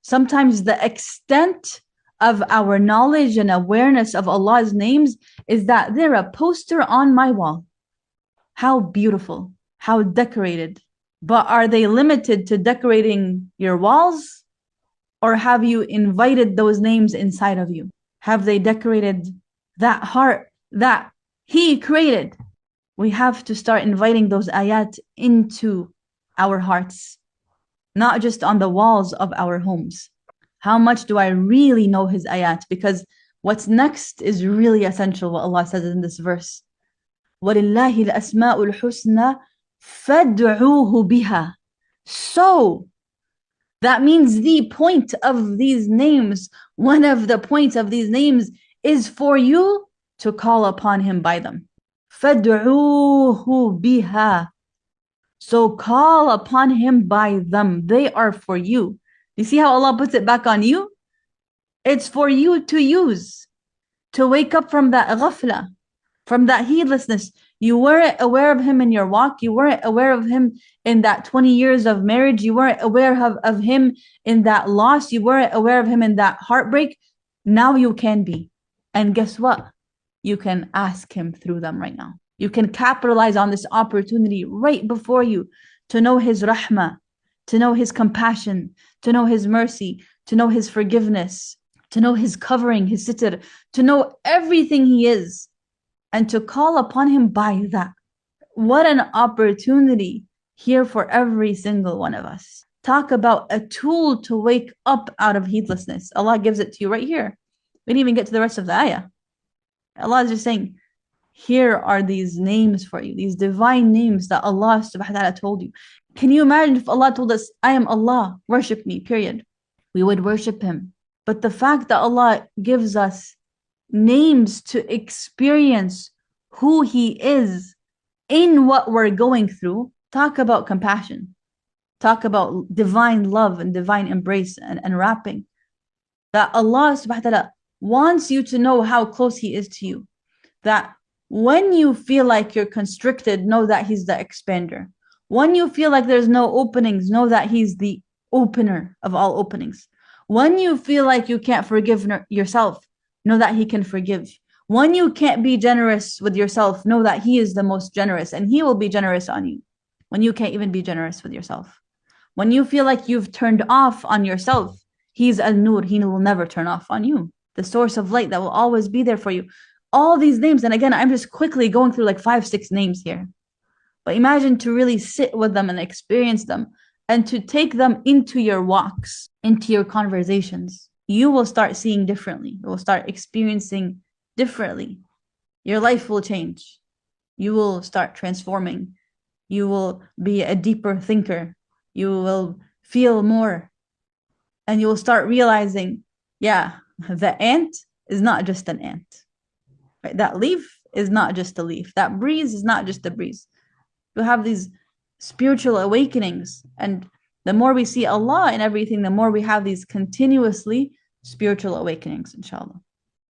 Sometimes the extent of our knowledge and awareness of Allah's names is that they're a poster on my wall. How beautiful, how decorated. But are they limited to decorating your walls? Or have you invited those names inside of you? Have they decorated that heart that He created? We have to start inviting those ayat into our hearts, not just on the walls of our homes. How much do I really know His ayat? Because what's next is really essential, what Allah says in this verse. وَلِلَّهِ الْأَسْمَاءُ الْحُسْنَى فَادْعُوهُ بِهَا. So, that means the point of these names, one of the points of these names is for you to call upon Him by them. فَادْعُوهُ بِهَا. So call upon Him by them. They are for you. You see how Allah puts it back on you? It's for you to use, to wake up from that ghafla, from that heedlessness. You weren't aware of Him in your walk. You weren't aware of Him in that 20 years of marriage. You weren't aware of Him in that loss. You weren't aware of Him in that heartbreak. Now you can be. And guess what? You can ask Him through them right now. You can capitalize on this opportunity right before you to know His rahmah, to know His compassion, to know His mercy, to know His forgiveness, to know His covering, His sitr, to know everything He is, and to call upon Him by that. What an opportunity here for every single one of us. Talk about a tool to wake up out of heedlessness. Allah gives it to you right here. We didn't even get to the rest of the ayah. Allah is just saying, here are these names for you, these divine names that Allah subhanahu wa ta'ala told you. Can you imagine if Allah told us, I am Allah, worship me, period? We would worship Him. But the fact that Allah gives us names to experience who He is in what we're going through, talk about compassion. Talk about divine love and divine embrace and wrapping. That Allah subhanahu wa ta'ala wants you to know how close He is to you. That when you feel like you're constricted, know that He's the expander. When you feel like there's no openings, know that He's the opener of all openings. When you feel like you can't forgive yourself, know that He can forgive. When you can't be generous with yourself, know that He is the most generous and He will be generous on you. When you can't even be generous with yourself. When you feel like you've turned off on yourself, He's An-Nur. He will never turn off on you. The source of light that will always be there for you. All these names, and again, I'm just quickly going through like 5-6 names here. But imagine to really sit with them and experience them and to take them into your walks, into your conversations. You will start seeing differently. You will start experiencing differently. Your life will change. You will start transforming. You will be a deeper thinker. You will feel more. And you will start realizing, yeah, the ant is not just an ant. Right? That leaf is not just a leaf. That breeze is not just a breeze. You have these spiritual awakenings. And the more we see Allah in everything, the more we have these continuously spiritual awakenings, inshallah.